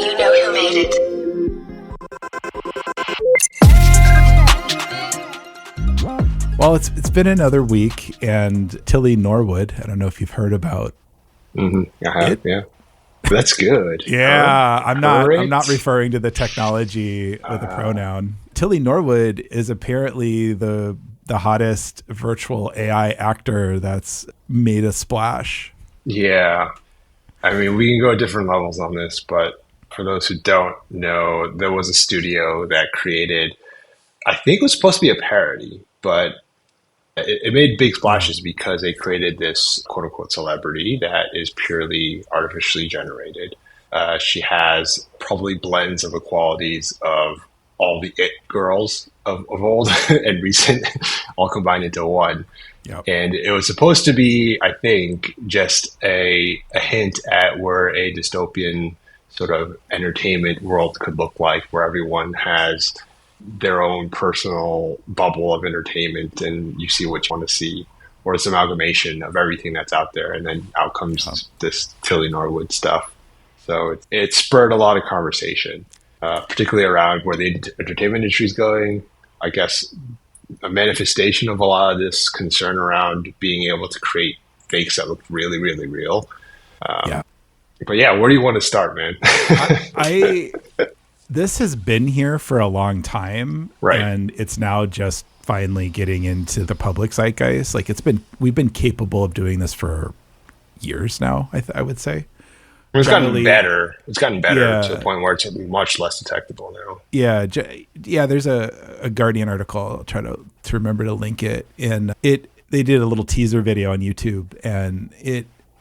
You know who made it. Well, it's been another week, and Tilly Norwood, I don't know if you've heard about I have, yeah. That's good. Yeah, I'm not referring to the technology with a pronoun. Tilly Norwood is apparently the hottest virtual AI actor that's made a splash. Yeah. I mean, we can go at different levels on this, but for those who don't know, there was a studio that created, I think it was supposed to be a parody, but it made big splashes because they created this quote unquote celebrity that is purely artificially generated. She has probably blends of the qualities of all the it girls of old and recent, all combined into one. Yep. And it was supposed to be, I think, just a hint at where a dystopian sort of entertainment world could look like, where everyone has their own personal bubble of entertainment and you see what you want to see, or it's an amalgamation of everything that's out there. And then out comes this Tilly Norwood stuff. So it spurred a lot of conversation, particularly around where the entertainment industry is going. I guess a manifestation of a lot of this concern around being able to create fakes that look really, really real. But yeah, where do you want to start, man? This has been here for a long time, right? And it's now just finally getting into the public zeitgeist. Like we've been capable of doing this for years now. I would say it's gotten better. It's gotten better to the point where it's much less detectable now. Yeah. There's a Guardian article. I'll try to remember to link it. And they did a little teaser video on YouTube, and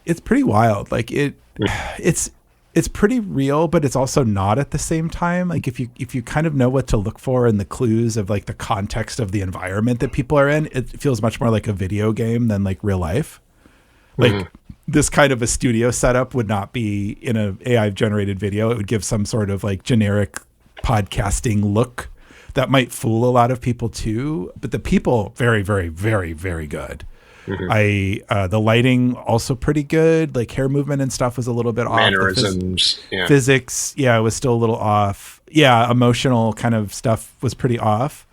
it's pretty wild. Like it's pretty real, but it's also not at the same time. Like if you kind of know what to look for in the clues of like the context of the environment that people are in, it feels much more like a video game than like real life. Like this kind of a studio setup would not be in a AI generated video. It would give some sort of like generic podcasting look that might fool a lot of people too. But the people, very, very, very, very good. The lighting also pretty good. Like hair movement and stuff was a little bit off. Mannerisms, physics, it was still a little off. Yeah, emotional kind of stuff was pretty off.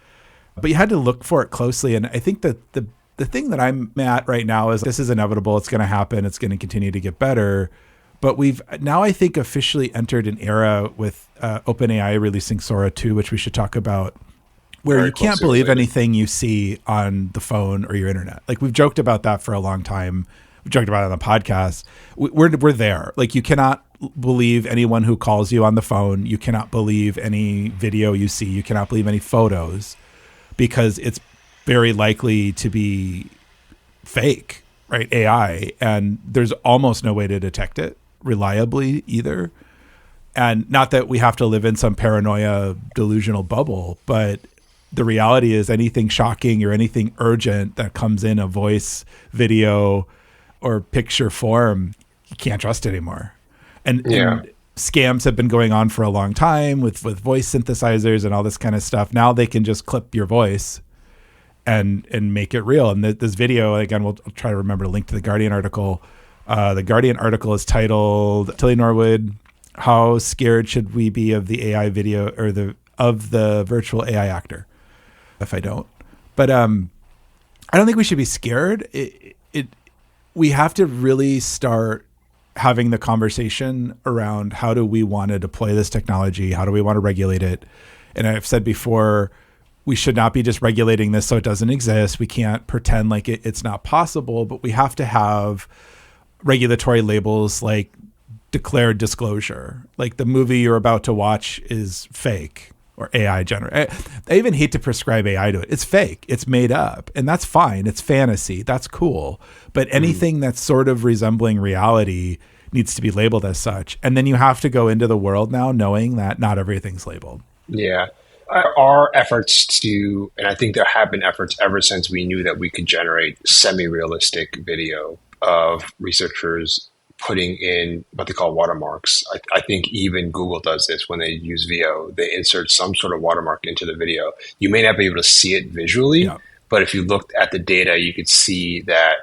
But you had to look for it closely. And I think that the thing that I'm at right now is this is inevitable. It's going to happen. It's going to continue to get better. But we've now, I think, officially entered an era with OpenAI releasing Sora 2, which we should talk about, where you can't believe anything you see on the phone or your internet. Like we've joked about that for a long time. We've joked about it on the podcast. We're there. Like you cannot believe anyone who calls you on the phone. You cannot believe any video you see. You cannot believe any photos, because it's very likely to be fake, right? AI. And there's almost no way to detect it reliably either. And not that we have to live in some paranoia delusional bubble, but the reality is anything shocking or anything urgent that comes in a voice, video, or picture form, you can't trust anymore. And scams have been going on for a long time with voice synthesizers and all this kind of stuff. Now they can just clip your voice and make it real. And this video, again, I'll try to remember to link to the Guardian article. The Guardian article is titled "Tilly Norwood: How Scared Should We Be of the AI Video or of the Virtual AI Actor?" If I don't, but I don't think we should be scared. We have to really start having the conversation around how do we want to deploy this technology? How do we want to regulate it? And I've said before, we should not be just regulating this so it doesn't exist. We can't pretend like it's not possible, but we have to have regulatory labels like declared disclosure. Like the movie you're about to watch is fake or AI generated. I even hate to prescribe AI to it. It's fake. It's made up. And that's fine. It's fantasy. That's cool. But anything that's sort of resembling reality needs to be labeled as such. And then you have to go into the world now knowing that not everything's labeled. Yeah. Our efforts to, and I think there have been efforts ever since we knew that we could generate semi-realistic video of researchers putting in what they call watermarks. I think even Google does this when they use VO. They insert some sort of watermark into the video. You may not be able to see it visually, but if you looked at the data, you could see that,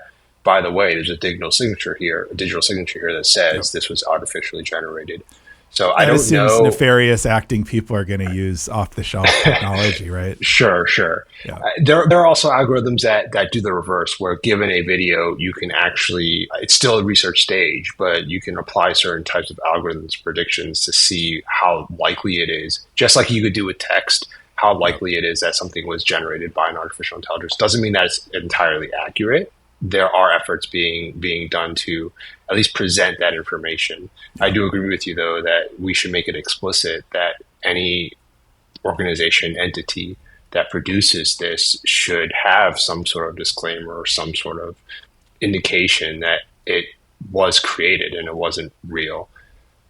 by the way, there's a digital signature here that says this was artificially generated. So I That don't assumes know. nefarious acting people are going to use off-the-shelf technology, right? Sure. Yeah. There are also algorithms that do the reverse, where given a video, you can actually, it's still a research stage, but you can apply certain types of algorithms, predictions to see how likely it is, just like you could do with text, how likely it is that something was generated by an artificial intelligence. Doesn't mean that it's entirely accurate. There are efforts being done to at least present that information. I do agree with you, though, that we should make it explicit that any organization, entity that produces this should have some sort of disclaimer or some sort of indication that it was created and it wasn't real.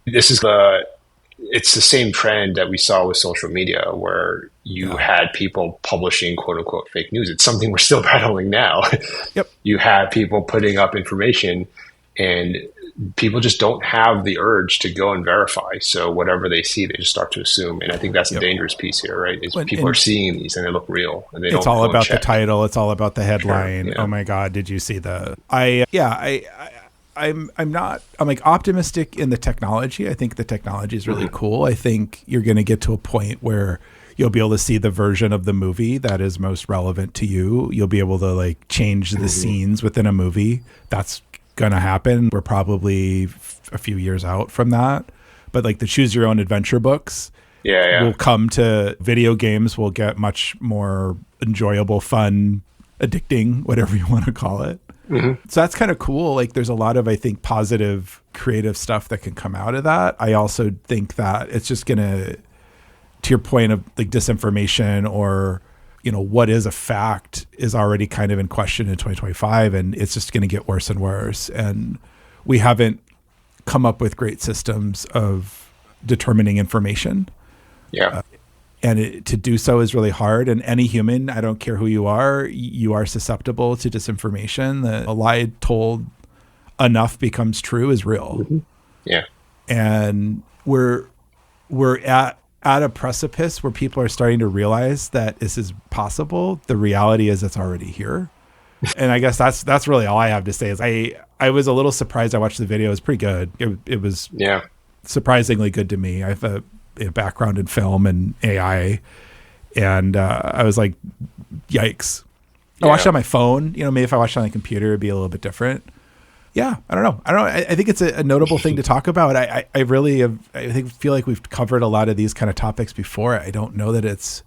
It's the same trend that we saw with social media, where you had people publishing quote unquote fake news. It's something we're still battling now. Yep. You have people putting up information, and people just don't have the urge to go and verify. So whatever they see, they just start to assume. And I think that's a dangerous piece here, right? Is people are seeing these and they look real, and they don't. It's all about check. the title. It's all about the headline. Sure, yeah. Oh my God, did you see the? I'm like optimistic in the technology. I think the technology is really cool. I think you're going to get to a point where you'll be able to see the version of the movie that is most relevant to you. You'll be able to like change the scenes within a movie. That's going to happen. We're probably a few years out from that. But like the choose your own adventure books will come to video games, will get much more enjoyable, fun, addicting, whatever you want to call it. So that's kind of cool. Like there's a lot of, I think, positive creative stuff that can come out of that. I also think that it's just going to your point of like disinformation or, you know, what is a fact is already kind of in question in 2025, and it's just going to get worse and worse. And we haven't come up with great systems of determining information. And to do so is really hard. And any human, I don't care who you are susceptible to disinformation. A lie told enough becomes true is real. And we're at a precipice where people are starting to realize that this is possible. The reality is it's already here. And I guess that's really all I have to say is I was a little surprised. I watched the video. It was pretty good. It was surprisingly good to me. I have a background in film and AI, and I was like, yikes. I watched it on my phone. You know, maybe if I watched it on the computer, it'd be a little bit different. I don't know. I think it's a notable thing to talk about. I really have, feel like we've covered a lot of these kind of topics before. I don't know that it's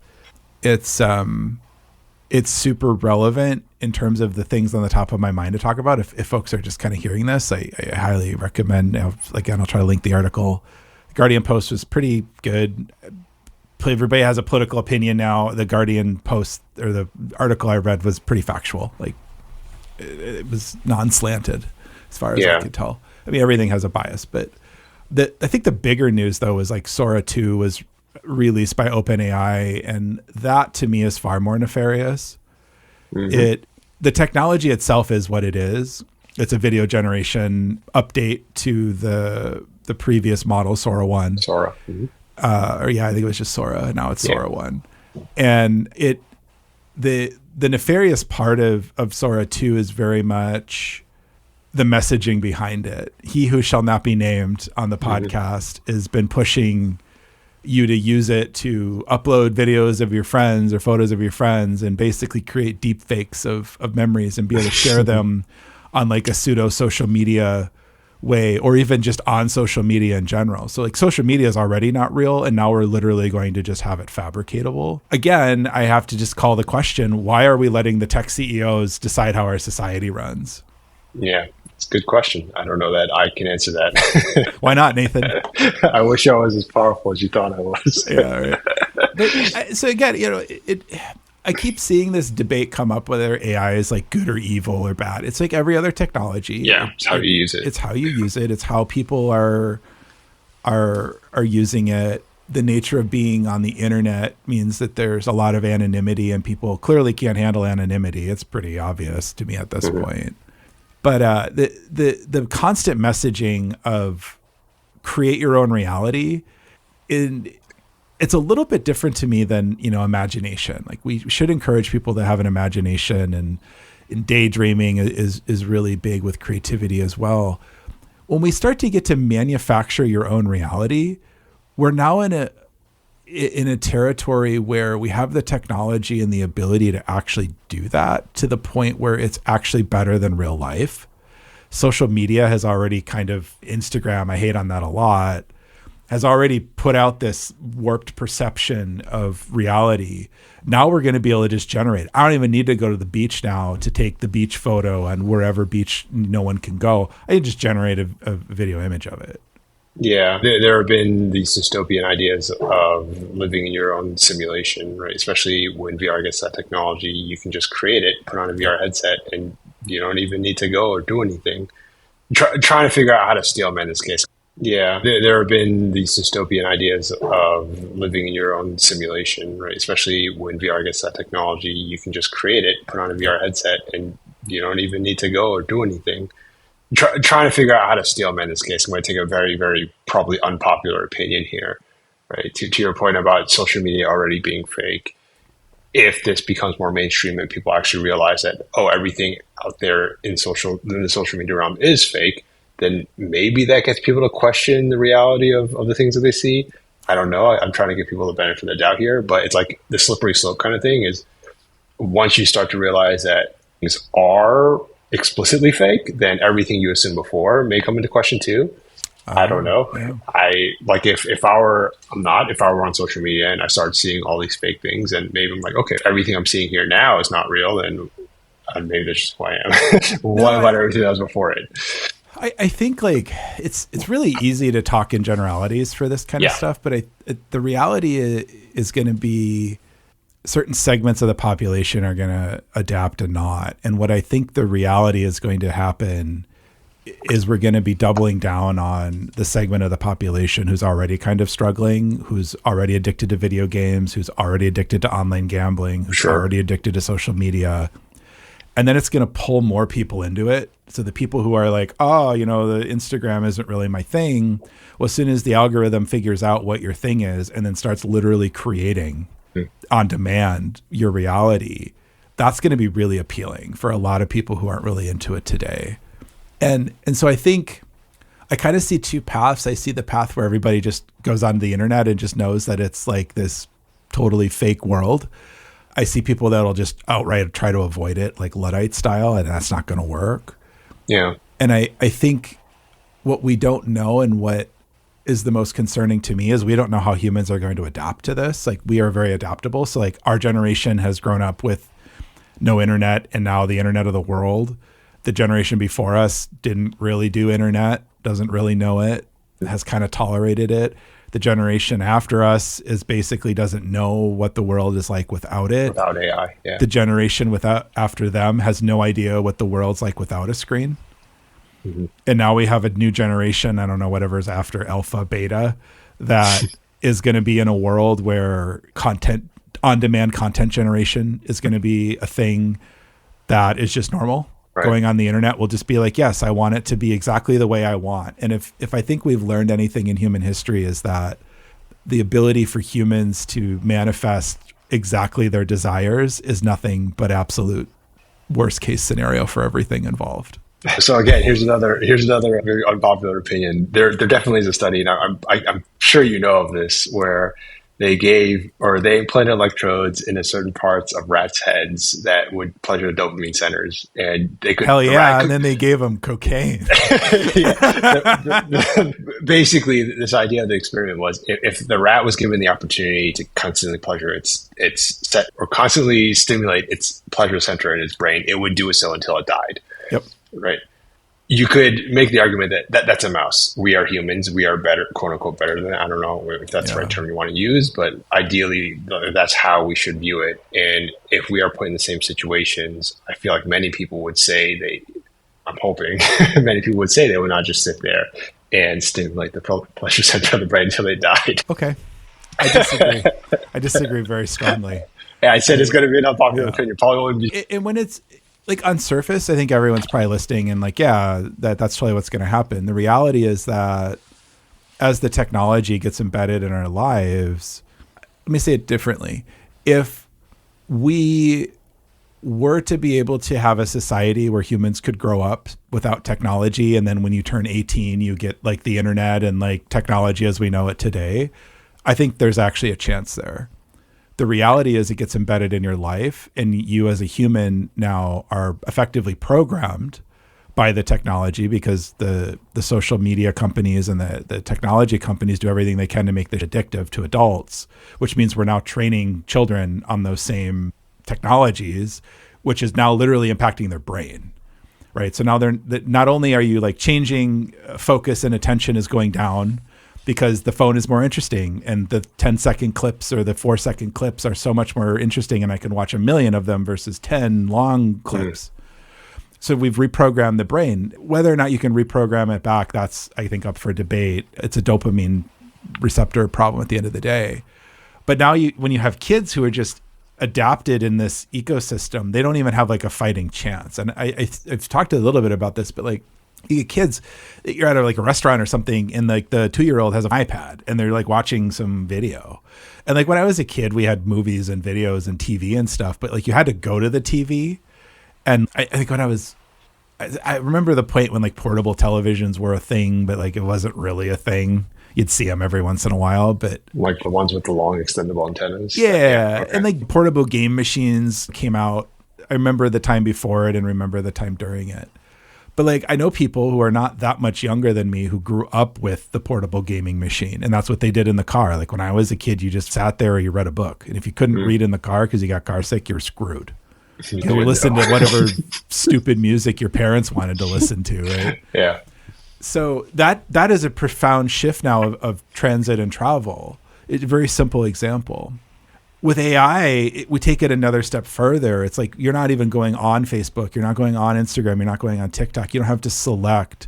super relevant in terms of the things on the top of my mind to talk about. If folks are just kind of hearing this, I highly recommend, again, I'll try to link the article. The Guardian post was pretty good. Everybody has a political opinion now. The Guardian post, or the article I read, was pretty factual. Like it was non-slanted as far as I could tell. I mean, everything has a bias, but I think the bigger news though is like Sora 2 was released by OpenAI, and that to me is far more nefarious. The technology itself is what it is. It's a video generation update to the previous model, Sora 1. Sora. I think it was just Sora. Now it's Sora 1. And the nefarious part of Sora 2 is very much the messaging behind it. He who shall not be named on the podcast has been pushing you to use it to upload videos of your friends or photos of your friends and basically create deep fakes of memories and be able to share them on like a pseudo social media way, or even just on social media in general. So like social media is already not real, and now we're literally going to just have it fabricatable. Again, I have to just call the question, why are we letting the tech CEOs decide how our society runs? Yeah, it's a good question. I don't know that I can answer that. Why not, Nathan? I wish I was as powerful as you thought I was. Yeah, right. But, so again, you know, I keep seeing this debate come up whether AI is like good or evil or bad. It's like every other technology. Yeah, it's how you use it. It's how you use it. It's how people are using it. The nature of being on the internet means that there's a lot of anonymity, and people clearly can't handle anonymity. It's pretty obvious to me at this point. But the constant messaging of create your own reality, it's a little bit different to me than, you know, imagination. Like we should encourage people to have an imagination, and daydreaming is really big with creativity as well. When we start to get to manufacture your own reality, we're now in a territory where we have the technology and the ability to actually do that to the point where it's actually better than real life. Social media has already Instagram, I hate on that a lot, has already put out this warped perception of reality. Now we're going to be able to just generate. I don't even need to go to the beach now to take the beach photo on wherever beach no one can go. I can just generate a video image of it. Yeah, there have been these dystopian ideas of living in your own simulation, right? Especially when VR gets that technology, you can just create it, put on a VR headset, and you don't even need to go or do anything. Trying to figure out how to steal them in this case. Yeah, there have been these dystopian ideas of living in your own simulation, right? Especially when VR gets that technology, you can just create it, put on a VR headset, and you don't even need to go or do anything. Trying to figure out how to steal them in this case. I'm going to take a very, very probably unpopular opinion here, right? To your point about social media already being fake. If this becomes more mainstream and people actually realize that, everything out there in the social media realm is fake, then maybe that gets people to question the reality of the things that they see. I don't know. I'm trying to give people the benefit of the doubt here, but it's like the slippery slope kind of thing is once you start to realize that things are explicitly fake, then everything you assumed before may come into question too. I don't know. Yeah. If I were on social media and I started seeing all these fake things, and maybe I'm like, okay, everything I'm seeing here now is not real, then maybe that's just who I am. What about everything that was before it? I think it's really easy to talk in generalities for this kind of stuff, but the reality is going to be certain segments of the population are going to adapt and not. And what I think the reality is going to happen is we're going to be doubling down on the segment of the population who's already kind of struggling, who's already addicted to video games, who's already addicted to online gambling, who's already addicted to social media. And then it's going to pull more people into it. So the people who are like, the Instagram isn't really my thing. Well, as soon as the algorithm figures out what your thing is and then starts literally creating on demand your reality, that's going to be really appealing for a lot of people who aren't really into it today. And so I think I kind of see two paths. I see the path where everybody just goes on the internet and just knows that it's like this totally fake world. I see people that'll just outright try to avoid it, like Luddite style, and that's not going to work. Yeah. And I think what we don't know and what is the most concerning to me is we don't know how humans are going to adapt to this. Like, we are very adaptable. So like our generation has grown up with no internet and now the internet of the world. The generation before us didn't really do internet, doesn't really know it, has kind of tolerated it. The generation after us is basically doesn't know what the world is like without it. Without AI, yeah. The generation after them has no idea what the world's like without a screen. Mm-hmm. And now we have a new generation, I don't know, whatever's after alpha, beta, that is going to be in a world where on-demand content generation is going to be a thing that is just normal. Right. Going on the internet will just be like, yes, I want it to be exactly the way I want. And if I think we've learned anything in human history is that the ability for humans to manifest exactly their desires is nothing but absolute worst case scenario for everything involved. So again, here's another very unpopular opinion. There definitely is a study, and I'm sure you know of this, where they implanted electrodes into certain parts of rats' heads that would pleasure the dopamine centers, and they could. Hell yeah! And then they gave them cocaine. Basically, this idea of the experiment was if the rat was given the opportunity to constantly pleasure its set or constantly stimulate its pleasure center in its brain, it would do so until it died. Yep. Right. You could make the argument that that's a mouse. We are humans. We are better, quote unquote, better than, I don't know if that's the right term you want to use, but ideally that's how we should view it. And if we are put in the same situations, I feel like many people would say I'm hoping many people would say they would not just sit there and stimulate the pleasure center of the brain until they died. Okay. I disagree. I disagree very strongly. Yeah, I said it's going to be an unpopular opinion. Probably won't be. And when it's, like, on surface, I think everyone's probably listening and like, yeah, that's probably what's going to happen. The reality is that as the technology gets embedded in our lives, let me say it differently. If we were to be able to have a society where humans could grow up without technology, and then when you turn 18, you get like the internet and like technology as we know it today, I think there's actually a chance there. The reality is it gets embedded in your life, and you as a human now are effectively programmed by the technology, because the social media companies and the technology companies do everything they can to make this addictive to adults, which means we're now training children on those same technologies, which is now literally impacting their brain, right? So now not only are you like changing focus and attention is going down because the phone is more interesting, and the 10-second clips or the 4-second clips are so much more interesting, and I can watch 1 million of them versus 10 long clips. So we've reprogrammed the brain. Whether or not you can reprogram it back, that's, I think, up for debate. It's a dopamine receptor problem at the end of the day. But now when you have kids who are just adapted in this ecosystem, they don't even have like a fighting chance. And I've talked a little bit about this, but like you get kids, you're at like a restaurant or something, and like the 2-year-old has an iPad and they're like watching some video. And like when I was a kid, we had movies and videos and TV and stuff, but like you had to go to the TV. And I think when I remember the point when like portable televisions were a thing, but like it wasn't really a thing. You'd see them every once in a while, but like the ones with the long extendable antennas. Yeah. Okay. And like portable game machines came out. I remember the time before it and remember the time during it. But like I know people who are not that much younger than me who grew up with the portable gaming machine, and that's what they did in the car. Like when I was a kid, you just sat there or you read a book. And if you couldn't read in the car because you got car sick, you're screwed. You listen to whatever stupid music your parents wanted to listen to, right? Yeah. So that is a profound shift now of transit and travel. It's a very simple example. With AI, we take it another step further. It's like you're not even going on Facebook. You're not going on Instagram. You're not going on TikTok. You don't have to select.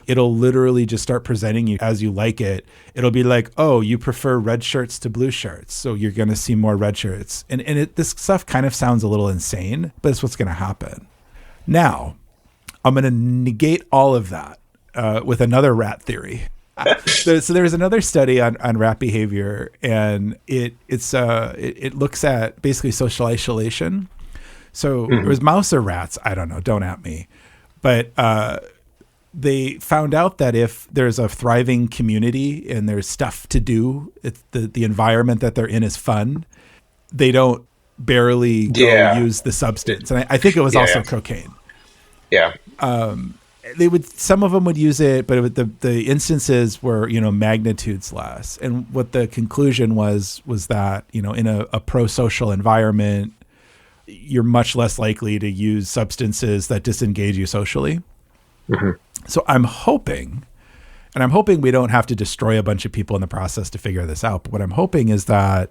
It'll literally just start presenting you as you like it. It'll be like, oh, you prefer red shirts to blue shirts, so you're going to see more red shirts. And this stuff kind of sounds a little insane, but it's what's going to happen. Now, I'm going to negate all of that with another rat theory. So there's another study on rat behavior, and it looks at basically social isolation. So it was mouse or rats, I don't know, don't at me. But they found out that if there's a thriving community and there's stuff to do, it's the environment that they're in is fun, they don't barely go use the substance. And I think it was also cocaine. Yeah. Some of them would use it, but the instances were, magnitudes less. And what the conclusion was that, in a pro-social environment, you're much less likely to use substances that disengage you socially. Mm-hmm. So I'm hoping we don't have to destroy a bunch of people in the process to figure this out. But what I'm hoping is that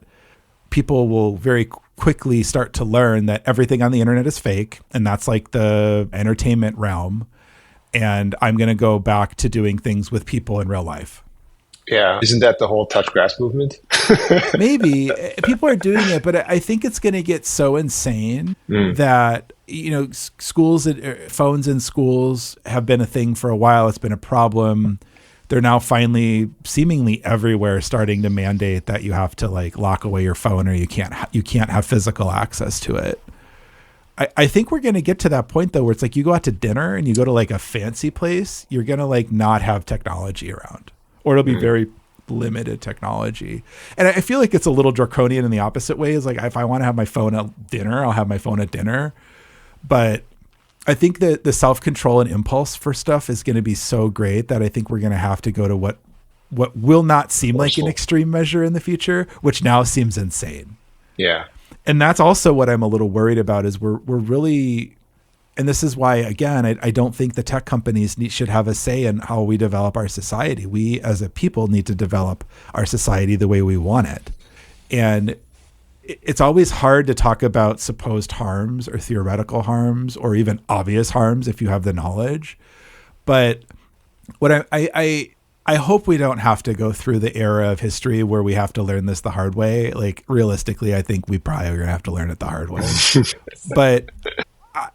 people will very quickly start to learn that everything on the internet is fake, and that's like the entertainment realm. And I'm going to go back to doing things with people in real life. Yeah. Isn't that the whole touch grass movement? Maybe. People are doing it, but I think it's going to get so insane that, schools, phones in schools have been a thing for a while. It's been a problem. They're now finally seemingly everywhere starting to mandate that you have to like lock away your phone, or you can't have physical access to it. I think we're going to get to that point, though, where it's like you go out to dinner and you go to like a fancy place, you're going to like not have technology around, or it'll be very limited technology. And I feel like it's a little draconian in the opposite way. Is like, if I want to have my phone at dinner, I'll have my phone at dinner. But I think that the self-control and impulse for stuff is going to be so great that I think we're going to have to go to what will not seem like an extreme measure in the future, which now seems insane. Yeah. And that's also what I'm a little worried about is we're really, and this is why, again, I don't think the tech companies should have a say in how we develop our society. We as a people need to develop our society the way we want it. And it's always hard to talk about supposed harms or theoretical harms or even obvious harms if you have the knowledge. But what I hope we don't have to go through the era of history where we have to learn this the hard way. Like realistically, I think we probably are going to have to learn it the hard way. But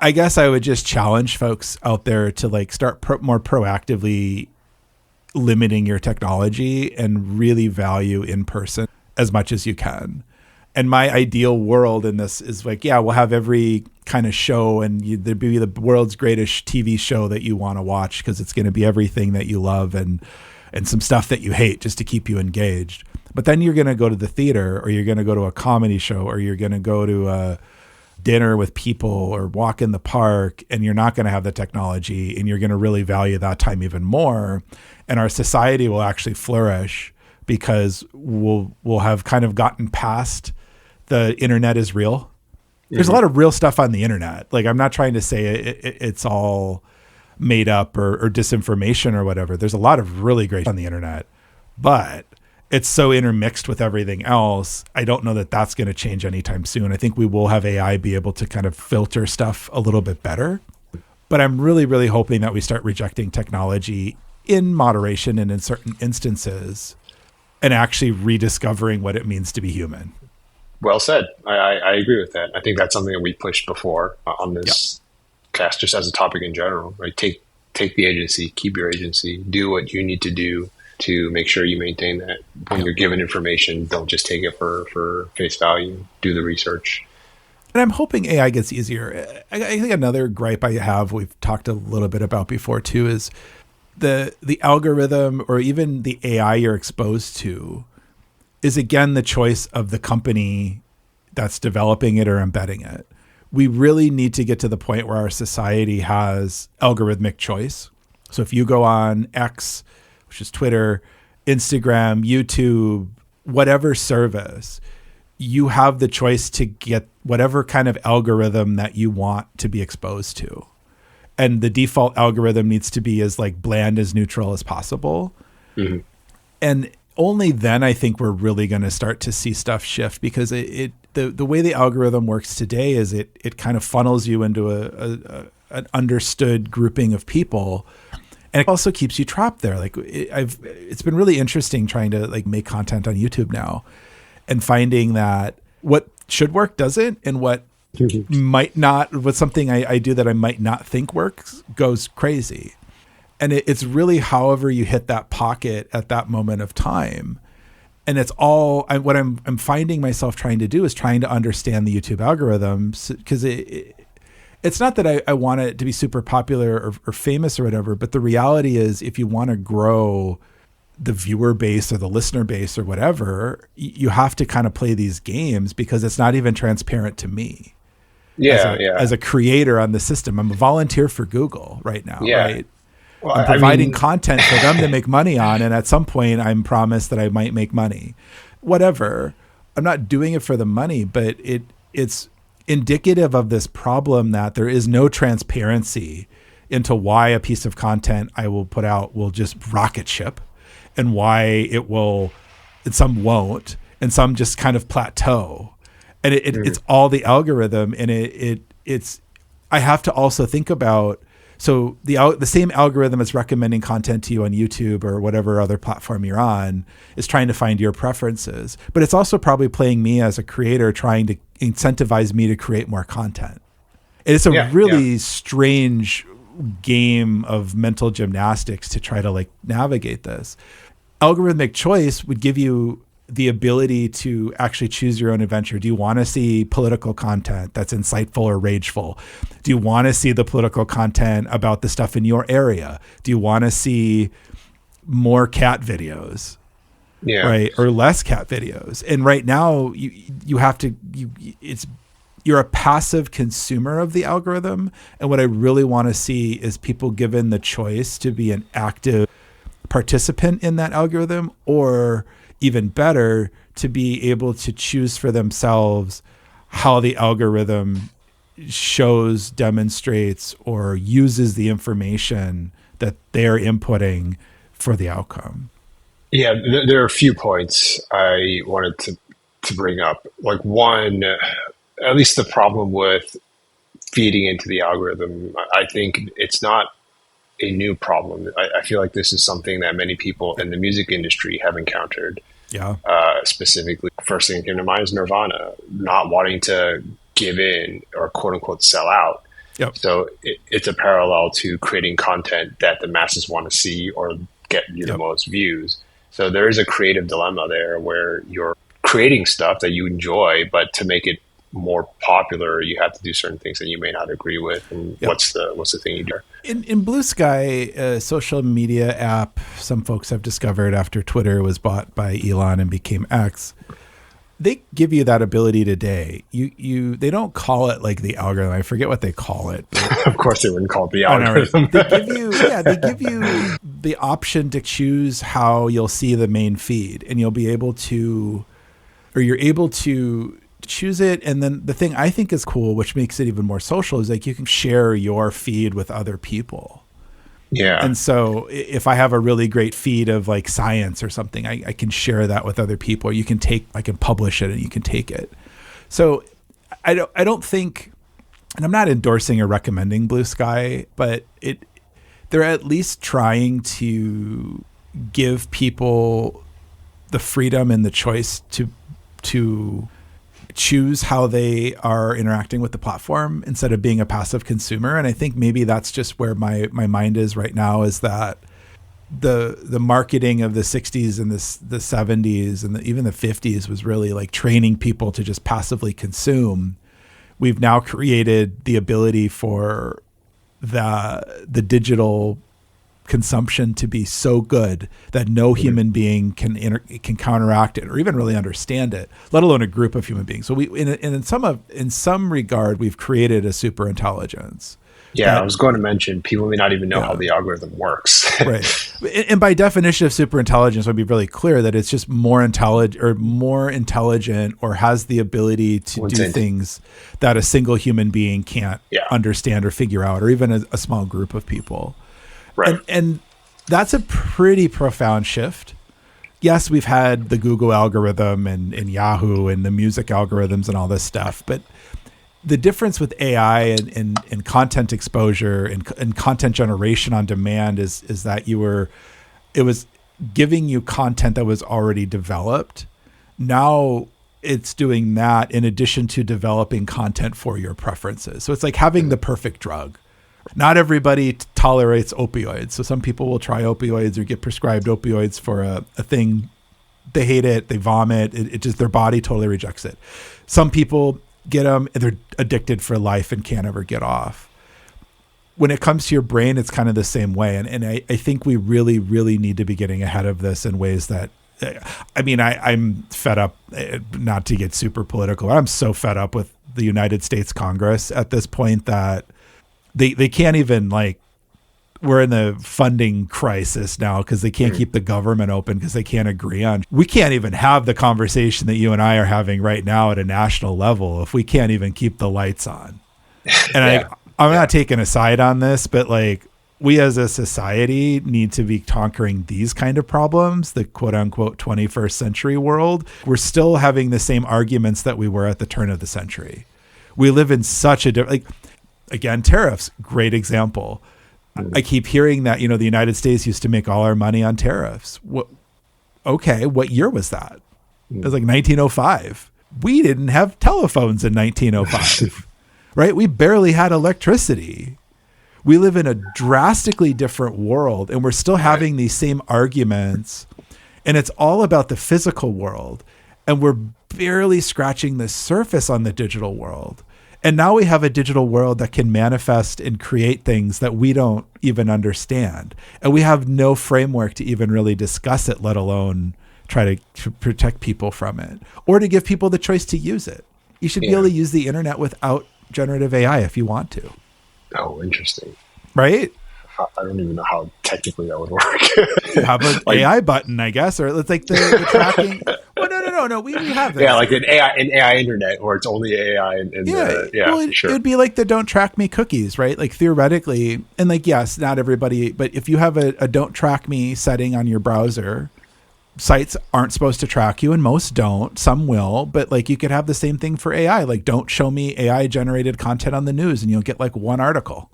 I guess I would just challenge folks out there to like start more proactively limiting your technology and really value in person as much as you can. And my ideal world in this is like, yeah, we'll have every kind of show, and there'd be the world's greatest TV show that you want to watch because it's going to be everything that you love and some stuff that you hate just to keep you engaged. But then you're going to go to the theater, or you're going to go to a comedy show, or you're going to go to a dinner with people or walk in the park, and you're not going to have the technology, and you're going to really value that time even more. And our society will actually flourish because we'll have kind of gotten past the internet is real. There's a lot of real stuff on the internet. Like, I'm not trying to say it's all made up or disinformation or whatever. There's a lot of really great on the internet, but it's so intermixed with everything else. I don't know that that's going to change anytime soon. I think we will have AI be able to kind of filter stuff a little bit better, but I'm really, really hoping that we start rejecting technology in moderation and in certain instances and actually rediscovering what it means to be human. Well said. I agree with that. I think that's something that we pushed before on this cast, just as a topic in general, right? Take the agency, keep your agency, do what you need to do to make sure you maintain that. When you're given information, don't just take it for face value. Do the research. And I'm hoping AI gets easier. I think another gripe I have, we've talked a little bit about before too, is the algorithm or even the AI you're exposed to is again the choice of the company that's developing it or embedding it. We really need to get to the point where our society has algorithmic choice. So if you go on X, which is Twitter, Instagram, YouTube, whatever service, you have the choice to get whatever kind of algorithm that you want to be exposed to. And the default algorithm needs to be as like bland as neutral as possible. Mm-hmm. And only then I think we're really going to start to see stuff shift, because the way the algorithm works today is it kind of funnels you into an understood grouping of people, and it also keeps you trapped there. Like it's been really interesting trying to like make content on YouTube now and finding that what should work doesn't, and what might not, what's something I do that I might not think works goes crazy. And it's really however you hit that pocket at that moment of time. And it's all, what I'm finding myself trying to do is trying to understand the YouTube algorithms, because it's not that I want it to be super popular or famous or whatever, but the reality is if you want to grow the viewer base or the listener base or whatever, you have to kind of play these games, because it's not even transparent to me. As a creator on the system. I'm a volunteer for Google right now, right? Well, I'm providing content for them to make money on, and at some point I'm promised that I might make money. Whatever. I'm not doing it for the money, but it's indicative of this problem that there is no transparency into why a piece of content I will put out will just rocket ship, and why it will, and some won't, and some just kind of plateau. And it's all the algorithm, and it's I have to also think about, so the same algorithm that's recommending content to you on YouTube or whatever other platform you're on is trying to find your preferences, but it's also probably playing me as a creator, trying to incentivize me to create more content. And it's a really strange game of mental gymnastics to try to like navigate this. Algorithmic choice would give you the ability to actually choose your own adventure. Do you want to see political content that's insightful or rageful? Do you want to see the political content about the stuff in your area? Do you want to see more cat videos? Right? Or less cat videos? And right now you have to, you're a passive consumer of the algorithm. And what I really want to see is people given the choice to be an active participant in that algorithm, or even better, to be able to choose for themselves how the algorithm shows, demonstrates, or uses the information that they're inputting for the outcome. Yeah, there are a few points I wanted to bring up. Like one, at least the problem with feeding into the algorithm, I think it's not a new problem. I feel like this is something that many people in the music industry have encountered. Yeah. Specifically, first thing that came to mind is Nirvana, not wanting to give in or quote unquote sell out. Yep. So it's a parallel to creating content that the masses want to see or get you the most views. So there is a creative dilemma there where you're creating stuff that you enjoy, but to make it more popular, you have to do certain things that you may not agree with. And what's the thing you do? In Blue Sky, a social media app, some folks have discovered after Twitter was bought by Elon and became X, they give you that ability today. They don't call it like the algorithm. I forget what they call it. Of course, they wouldn't call it the algorithm. They give you the option to choose how you'll see the main feed, and you're able to choose it. And then the thing I think is cool, which makes it even more social, is like you can share your feed with other people. Yeah. And so if I have a really great feed of like science or something, I can share that with other people. I can publish it and you can take it. So I don't think, and I'm not endorsing or recommending Blue Sky, but they're at least trying to give people the freedom and the choice to choose how they are interacting with the platform instead of being a passive consumer. And I think maybe that's just where my mind is right now, is that the marketing of the 60s and the 70s and even the 50s was really like training people to just passively consume. We've now created the ability for the digital consumption to be so good that no human being can counteract it or even really understand it, let alone a group of human beings. So in some regard, we've created a super intelligence. Yeah, I was going to mention people may not even know how the algorithm works. Right. And by definition of super intelligence, I'd be really clear that it's just more intelligent or has the ability to do things that a single human being can't understand or figure out, or even a small group of people. Right. And that's a pretty profound shift. Yes, we've had the Google algorithm and Yahoo and the music algorithms and all this stuff, but the difference with AI and content exposure and content generation on demand is that it was giving you content that was already developed. Now it's doing that in addition to developing content for your preferences. So it's like having the perfect drug. Not everybody tolerates opioids. So some people will try opioids or get prescribed opioids for a thing. They hate it. They vomit. It just, their body totally rejects it. Some people get them and they're addicted for life and can't ever get off. When it comes to your brain, it's kind of the same way. And I think we really, really need to be getting ahead of this in ways that, I'm fed up, not to get super political, but I'm so fed up with the United States Congress at this point that they can't even, like, we're in the funding crisis now because they can't keep the government open because they can't agree on. We can't even have the conversation that you and I are having right now at a national level if we can't even keep the lights on. And I'm not taking a side on this, but like we as a society need to be conquering these kind of problems, the quote unquote 21st century world. We're still having the same arguments that we were at the turn of the century. We live in such a different, again, tariffs, great example. I keep hearing that, the United States used to make all our money on tariffs. What year was that? It was like 1905. We didn't have telephones in 1905, right? We barely had electricity. We live in a drastically different world, and we're still having these same arguments, and it's all about the physical world, and we're barely scratching the surface on the digital world. And now we have a digital world that can manifest and create things that we don't even understand. And we have no framework to even really discuss it, let alone try to protect people from it or to give people the choice to use it. You should be able to use the internet without generative AI if you want to. Oh, interesting. Right? I don't even know how technically that would work. Have an AI button, I guess, or it's like the tracking. Well, no. We have that. Yeah, like an AI internet, or it's only AI. Sure. It would be like the "Don't Track Me" cookies, right? Like theoretically, and like yes, not everybody, but if you have a "Don't Track Me" setting on your browser, sites aren't supposed to track you, and most don't. Some will, but like you could have the same thing for AI. Like, don't show me AI generated content on the news, and you'll get like one article.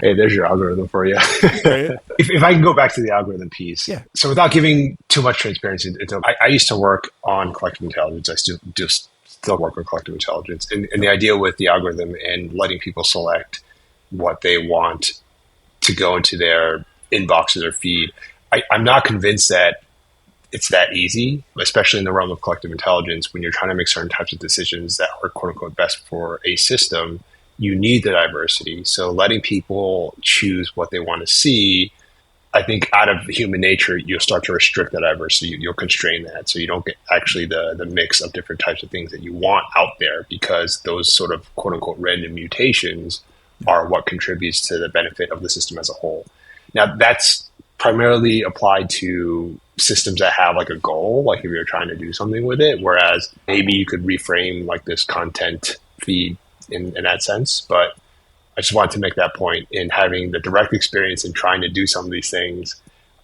Hey, there's your algorithm for you. Right. If I can go back to the algorithm piece. Yeah. So without giving too much transparency, I used to work on collective intelligence. I still work on collective intelligence. And the idea with the algorithm and letting people select what they want to go into their inboxes or feed, I'm not convinced that it's that easy, especially in the realm of collective intelligence. When you're trying to make certain types of decisions that are quote unquote best for a system, you need the diversity. So letting people choose what they want to see, I think out of human nature, you'll start to restrict that diversity. You'll constrain that. So you don't get actually the mix of different types of things that you want out there, because those sort of quote unquote random mutations are what contributes to the benefit of the system as a whole. Now, that's primarily applied to systems that have like a goal, like if you're trying to do something with it, whereas maybe you could reframe like this content feed in that sense. But I just wanted to make that point in having the direct experience in trying to do some of these things.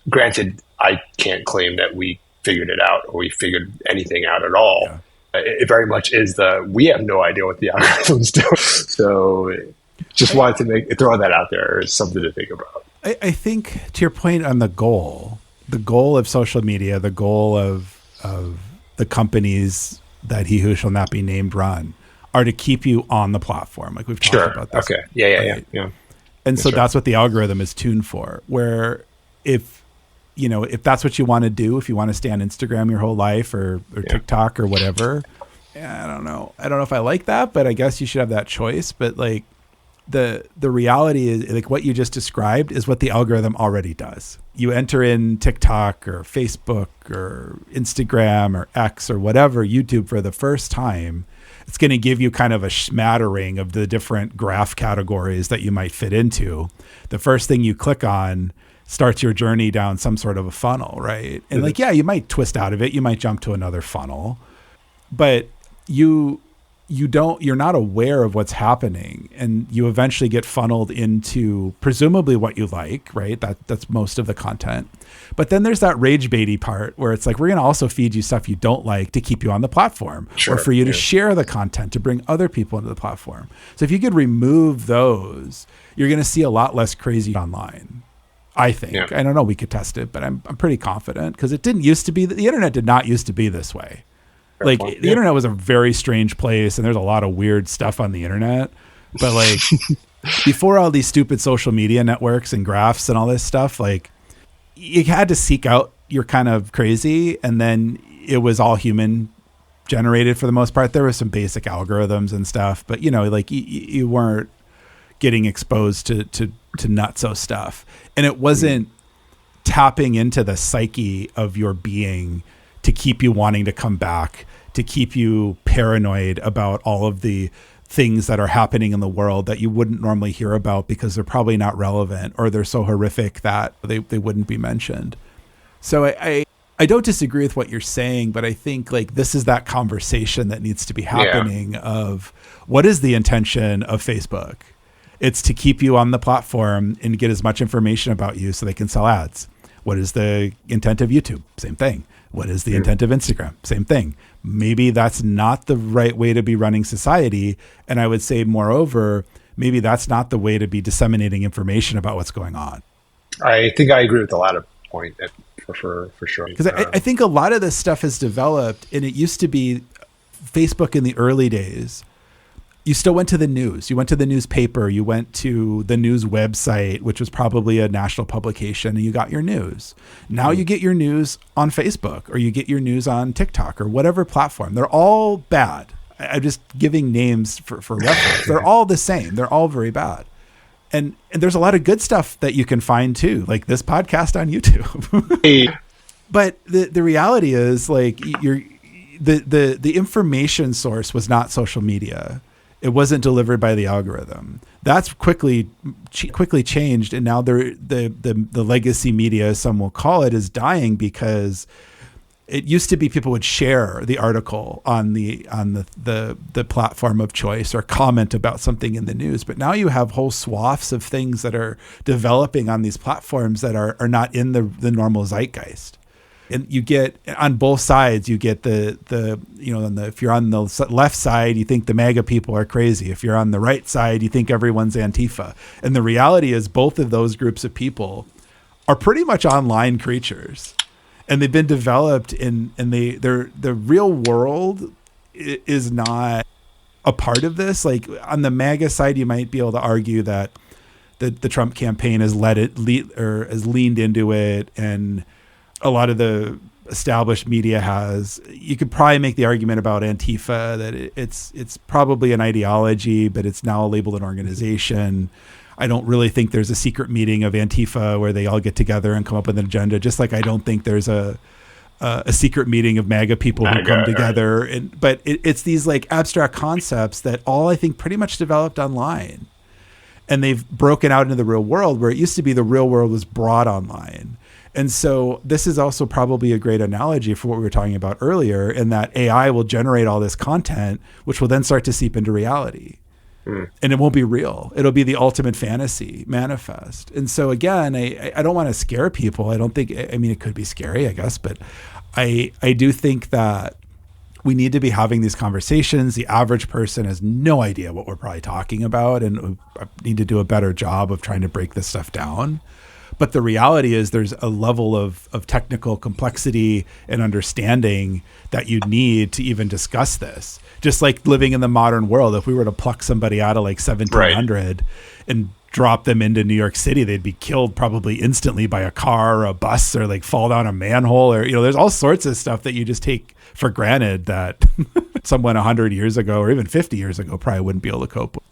Granted, I can't claim that we figured it out or we figured anything out at all. Yeah. It very much is we have no idea what the algorithms do. So just wanted to throw that out there as something to think about. I think to your point on the goal of social media, the goal of the companies that he who shall not be named run, are to keep you on the platform. Like we've talked about this. Okay. Yeah. And so that's what the algorithm is tuned for, where if that's what you want to do, if you want to stay on Instagram your whole life or TikTok or whatever, I don't know if I like that, but I guess you should have that choice. But like the reality is, like what you just described is what the algorithm already does. You enter in TikTok or Facebook or Instagram or X or whatever, YouTube for the first time, it's going to give you kind of a smattering of the different graph categories that you might fit into. The first thing you click on starts your journey down some sort of a funnel, right? And like, yeah, you might twist out of it. You might jump to another funnel, but you're not aware of what's happening, and you eventually get funneled into presumably what you like, right? That's most of the content. But then there's that rage baity part where it's like, we're going to also feed you stuff you don't like to keep you on the platform, or for you to share the content, to bring other people into the platform. So if you could remove those, you're going to see a lot less crazy online, I think. Yeah. I don't know, we could test it, but I'm pretty confident, because it didn't used to be, the internet did not used to be this way. Like the internet was a very strange place, and there's a lot of weird stuff on the internet. But like before all these stupid social media networks and graphs and all this stuff, like you had to seek out your kind of crazy, and then it was all human generated for the most part. There were some basic algorithms and stuff, but like you weren't getting exposed to nutso stuff, and it wasn't tapping into the psyche of your being to keep you wanting to come back, to keep you paranoid about all of the things that are happening in the world that you wouldn't normally hear about because they're probably not relevant, or they're so horrific that they wouldn't be mentioned. So I don't disagree with what you're saying, but I think like this is that conversation that needs to be happening of what is the intention of Facebook? It's to keep you on the platform and get as much information about you so they can sell ads. What is the intent of YouTube? Same thing. What is the intent of Instagram? Same thing. Maybe that's not the right way to be running society. And I would say, moreover, maybe that's not the way to be disseminating information about what's going on. I think I agree with the latter point for sure. Because I think a lot of this stuff has developed, and it used to be Facebook in the early days. You still went to the news. You went to the newspaper. You went to the news website, which was probably a national publication, and you got your news. Now you get your news on Facebook, or you get your news on TikTok, or whatever platform. They're all bad. I'm just giving names for reference. They're all the same. They're all very bad. And there's a lot of good stuff that you can find too, like this podcast on YouTube. But the reality is, like, the information source was not social media. It wasn't delivered by the algorithm. That's quickly changed, and now the legacy media, as some will call it, is dying, because it used to be people would share the article on the platform of choice, or comment about something in the news. But now you have whole swaths of things that are developing on these platforms that are not in the normal zeitgeist. And you get on both sides, you get if you're on the left side, you think the MAGA people are crazy. If you're on the right side, you think everyone's Antifa. And the reality is both of those groups of people are pretty much online creatures, and they've been developed the real world is not a part of this. Like on the MAGA side, you might be able to argue that the Trump campaign has leaned into it, and a lot of the established media has. You could probably make the argument about Antifa that it's probably an ideology, but it's now labeled an organization. I don't really think there's a secret meeting of Antifa where they all get together and come up with an agenda, just like I don't think there's a secret meeting of MAGA people who come together. Right. But it's these like abstract concepts that all I think pretty much developed online. And they've broken out into the real world, where it used to be the real world was brought online. And so this is also probably a great analogy for what we were talking about earlier, in that AI will generate all this content, which will then start to seep into reality. And it won't be real. It'll be the ultimate fantasy manifest. And so again, I don't want to scare people. I don't think, I mean, it could be scary, I guess, but I do think that we need to be having these conversations. The average person has no idea what we're probably talking about, and we need to do a better job of trying to break this stuff down. But the reality is there's a level of technical complexity and understanding that you need to even discuss this. Just like living in the modern world, if we were to pluck somebody out of like 1700 and drop them into New York City, they'd be killed probably instantly by a car or a bus, or like fall down a manhole, or, you know, there's all sorts of stuff that you just take for granted that someone 100 years ago or even 50 years ago probably wouldn't be able to cope with.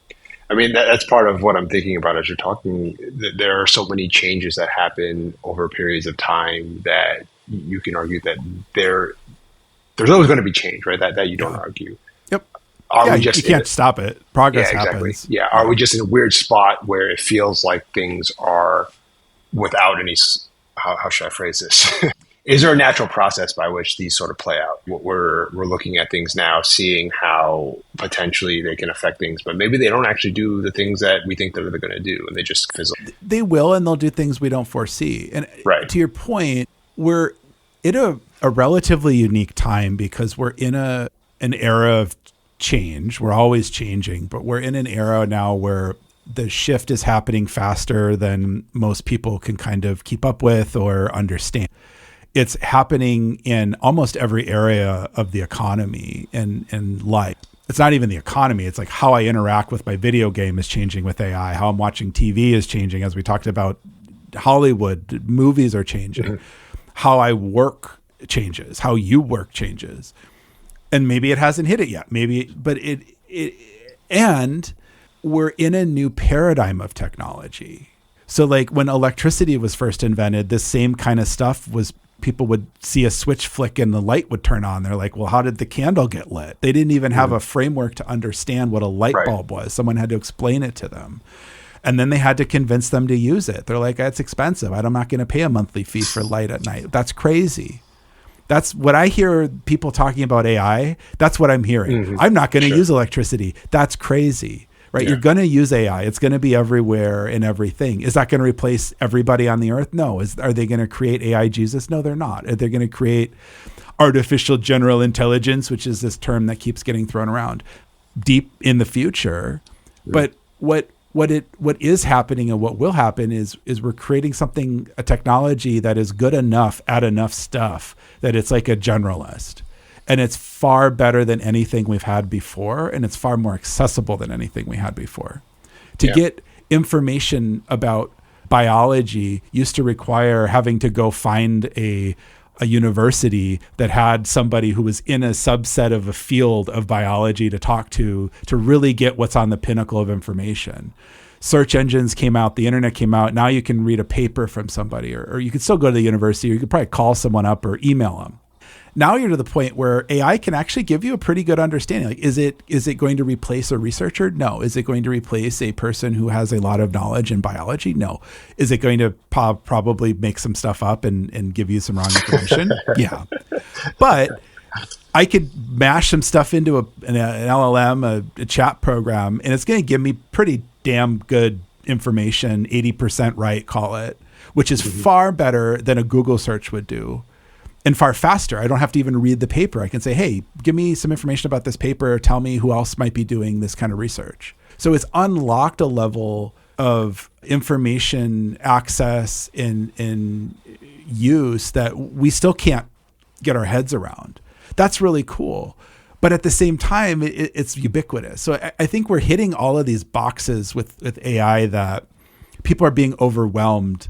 I mean, that's part of what I'm thinking about as you're talking. There are so many changes that happen over periods of time that you can argue that there's always going to be change, right? That you don't argue. Yep. You can't stop it. Progress happens. Yeah. Are we just in a weird spot where it feels like things are without any, how should I phrase this? Is there a natural process by which these sort of play out? We're looking at things now, seeing how potentially they can affect things, but maybe they don't actually do the things that we think that they're going to do, and they just fizzle. They will, and they'll do things we don't foresee. And to your point, we're in a relatively unique time because we're in an era of change. We're always changing, but we're in an era now where the shift is happening faster than most people can kind of keep up with or understand. It's happening in almost every area of the economy and life. It's not even the economy. It's like how I interact with my video game is changing with AI. How I'm watching TV is changing. As we talked about, Hollywood movies are changing. Mm-hmm. How I work changes. How you work changes. And maybe it hasn't hit it yet. But and we're in a new paradigm of technology. So like when electricity was first invented, this same kind of stuff was, people would see a switch flick and the light would turn on. They're like, well, how did the candle get lit? They didn't even have a framework to understand what a light bulb was. Someone had to explain it to them. And then they had to convince them to use it. They're like, that's expensive. I'm not going to pay a monthly fee for light at night. That's crazy. That's what I hear people talking about AI. That's what I'm hearing. Mm-hmm. I'm not going to use electricity. That's crazy. Right. Yeah. You're going to use AI. It's going to be everywhere and everything. Is that going to replace everybody on the earth? No. Are they going to create AI Jesus? No, they're not. Are they going to create artificial general intelligence, which is this term that keeps getting thrown around, deep in the future? Yeah. But what is happening and what will happen is we're creating a technology that is good enough at enough stuff that it's like a generalist. And it's far better than anything we've had before, and it's far more accessible than anything we had before. To get information about biology used to require having to go find a university that had somebody who was in a subset of a field of biology to talk to really get what's on the pinnacle of information. Search engines came out, the internet came out. Now you can read a paper from somebody, or you could still go to the university, or you could probably call someone up or email them. Now you're to the point where AI can actually give you a pretty good understanding. Like, is it going to replace a researcher? No. Is it going to replace a person who has a lot of knowledge in biology? No. Is it going to probably make some stuff up and give you some wrong information? Yeah. But I could mash some stuff into an LLM, a chat program, and it's going to give me pretty damn good information, 80% right, call it, which is far better than a Google search would do. And far faster. I don't have to even read the paper. I can say, hey, give me some information about this paper. Tell me who else might be doing this kind of research. So it's unlocked a level of information access and use that we still can't get our heads around. That's really cool. But at the same time, it's ubiquitous. So I think we're hitting all of these boxes with AI that people are being overwhelmed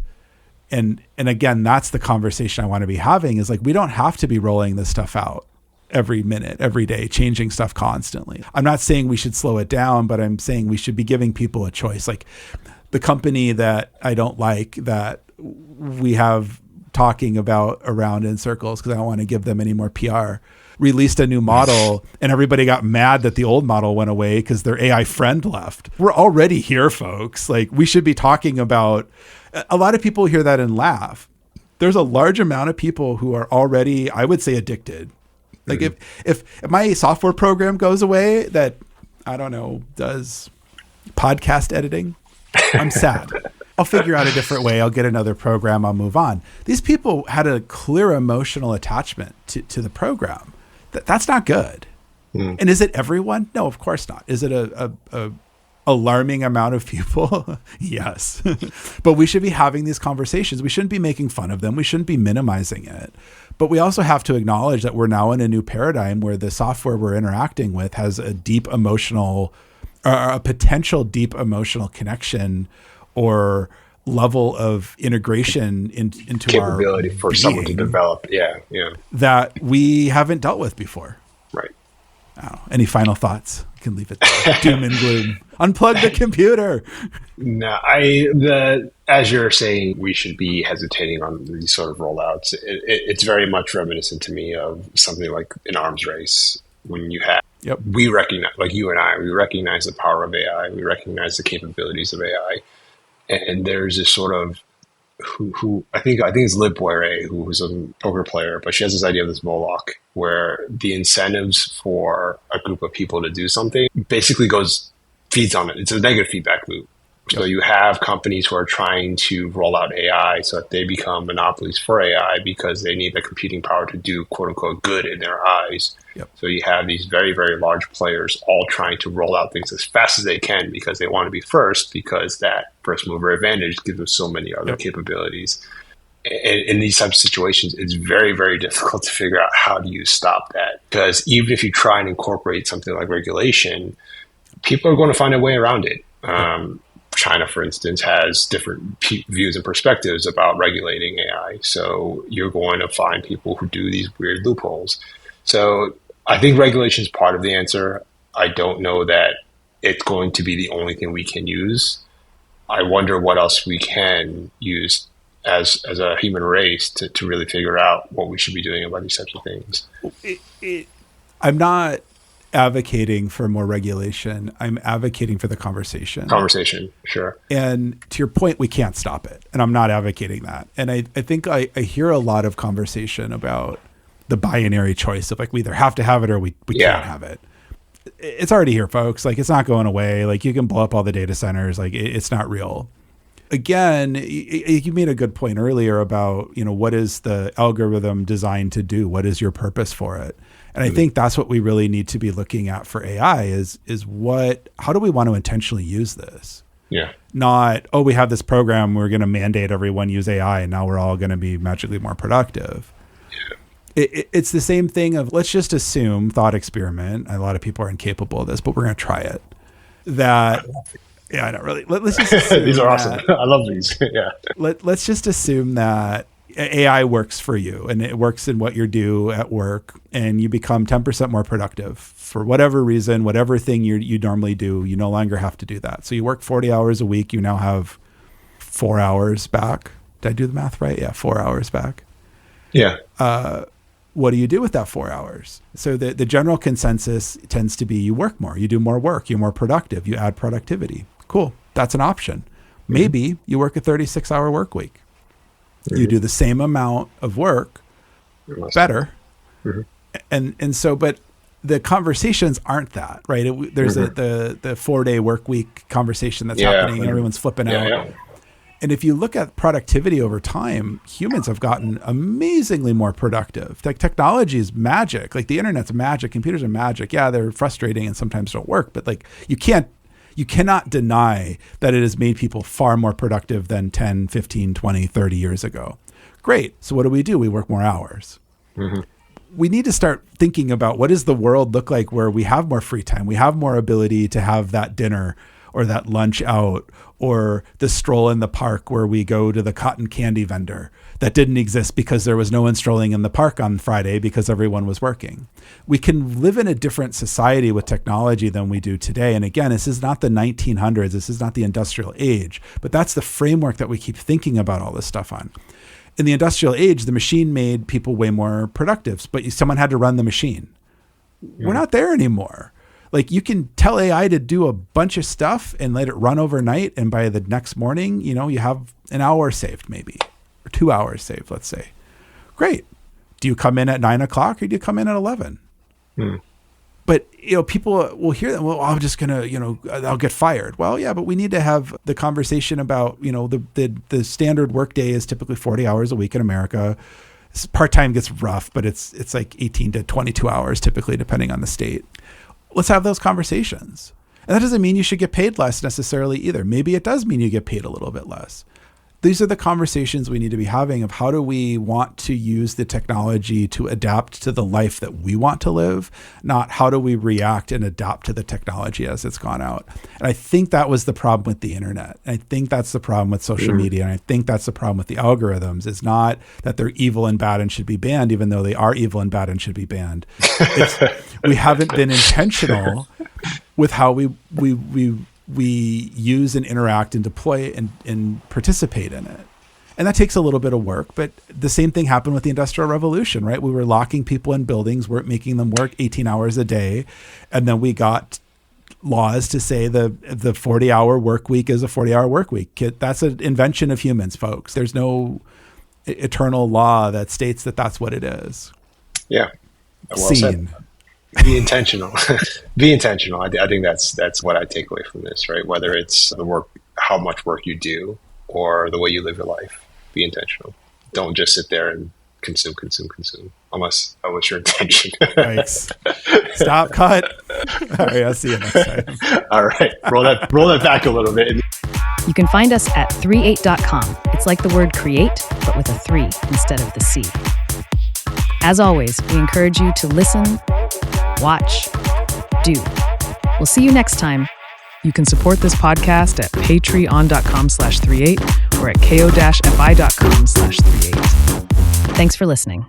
And again, that's the conversation I want to be having, is like, we don't have to be rolling this stuff out every minute, every day, changing stuff constantly. I'm not saying we should slow it down, but I'm saying we should be giving people a choice. Like the company that I don't like, that we have talking about around in circles, because I don't want to give them any more PR, released a new model and everybody got mad that the old model went away because their AI friend left. We're already here, folks. Like, we should be talking about, a lot of people hear that and laugh. There's a large amount of people who are already, I would say, addicted. Like if my software program goes away that, I don't know, does podcast editing, I'm sad. I'll figure out a different way. I'll get another program. I'll move on. These people had a clear emotional attachment to the program. That's not good. And is it everyone? No, of course not. Is it a alarming amount of people? Yes. But we should be having these conversations. We shouldn't be making fun of them. We shouldn't be minimizing it. But we also have to acknowledge that we're now in a new paradigm where the software we're interacting with has a deep emotional, a potential deep emotional connection or level of integration into capability our for being someone to develop. Yeah. that we haven't dealt with before. Right. I don't know. Any final thoughts? You can leave it there. Doom and gloom. Unplug the computer. No, as you're saying, we should be hesitating on these sort of rollouts. It's very much reminiscent to me of something like an arms race, when you have, we recognize, like you and I, we recognize the power of AI. We recognize the capabilities of AI. And there's this sort of, who I think it's Lib Boire, who's a poker player, but she has this idea of this Moloch, where the incentives for a group of people to do something basically feeds on it. It's a negative feedback loop. So you have companies who are trying to roll out AI so that they become monopolies for AI because they need the computing power to do quote unquote good in their eyes. So you have these very, very large players all trying to roll out things as fast as they can because they want to be first, because that first mover advantage gives them so many other capabilities. And in these types of situations, it's very, very difficult to figure out how do you stop that. Because even if you try and incorporate something like regulation, people are going to find a way around it. China, for instance, has different views and perspectives about regulating AI. So you're going to find people who do these weird loopholes. So I think regulation is part of the answer. I don't know that it's going to be the only thing we can use. I wonder what else we can use as a human race to really figure out what we should be doing about these types of things. I'm not advocating for more regulation. I'm advocating for the conversation. Sure. And to your point, we can't stop it. And I'm not advocating that. And I think I hear a lot of conversation about the binary choice of like, we either have to have it or we can't have it. It's already here, folks. Like, it's not going away. Like, you can blow up all the data centers. Like, it's not real. Again, you made a good point earlier about, what is the algorithm designed to do? What is your purpose for it? And I think that's what we really need to be looking at for AI is how do we want to intentionally use this? Yeah. Not, we have this program, we're going to mandate everyone use AI and now we're all going to be magically more productive. Yeah. It's the same thing of, let's just assume, thought experiment. A lot of people are incapable of this, but we're going to try it. I don't really. Let's just assume these are awesome. I love these. Yeah. Let's just assume that AI works for you and it works in what you do at work and you become 10% more productive for whatever reason, whatever thing you normally do, you no longer have to do that. So you work 40 hours a week. You now have 4 hours back. Did I do the math right? Yeah. 4 hours back. Yeah. What do you do with that 4 hours? So the general consensus tends to be you work more, you do more work, you're more productive, you add productivity. Cool. That's an option. Maybe you work a 36-hour work week. You do the same amount of work better. And so, but the conversations aren't that, right? There's the 4-day work week conversation that's happening and everyone's flipping out. Yeah. And if you look at productivity over time, humans have gotten amazingly more productive. Technology is magic. Like the internet's magic, computers are magic. Yeah, they're frustrating and sometimes don't work, but like you cannot deny that it has made people far more productive than 10, 15, 20, 30 years ago. Great. So what do? We work more hours. We need to start thinking about what does the world look like where we have more free time? We have more ability to have that dinner or that lunch out, or the stroll in the park where we go to the cotton candy vendor that didn't exist because there was no one strolling in the park on Friday because everyone was working. We can live in a different society with technology than we do today. And again, this is not the 1900s. This is not the industrial age, but that's the framework that we keep thinking about all this stuff on. In the industrial age, the machine made people way more productive, but someone had to run the machine. We're not there anymore. Like, you can tell AI to do a bunch of stuff and let it run overnight. And by the next morning, you have an hour saved maybe, or 2 hours saved, let's say. Great. Do you come in at 9 o'clock or do you come in at 11? But, people will hear that. Well, I'm just going to, I'll get fired. Well, yeah, but we need to have the conversation about, the standard workday is typically 40 hours a week in America. Part-time gets rough, but it's like 18 to 22 hours typically, depending on the state. Let's have those conversations. And that doesn't mean you should get paid less necessarily either. Maybe it does mean you get paid a little bit less. These are the conversations we need to be having of how do we want to use the technology to adapt to the life that we want to live, not how do we react and adapt to the technology as it's gone out. And I think that was the problem with the internet. And I think that's the problem with social media. And I think that's the problem with the algorithms. It's not that they're evil and bad and should be banned, even though they are evil and bad and should be banned. We haven't been intentional with how we use and interact and deploy and participate in it. And that takes a little bit of work, but the same thing happened with the Industrial Revolution, right? We were locking people in buildings, weren't making them work 18 hours a day. And then we got laws to say the 40-hour work week is a 40-hour work week. That's an invention of humans, folks. There's no eternal law that states that that's what it is. Yeah. Well Scene. Said. Be intentional. Be intentional. I think that's what I take away from this, right? Whether it's the work, how much work you do, or the way you live your life. Be intentional. Don't just sit there and consume, unless that was your intention. Thanks. Stop, cut. All right, I'll see you next time. All right. Roll that back a little bit. You can find us at 3reate.com. It's like the word create, but with a 3 instead of the C. As always, we encourage you to listen, watch, do. We'll see you next time. You can support this podcast at patreon.com/3reate or at ko-fi.com/3reate. Thanks for listening.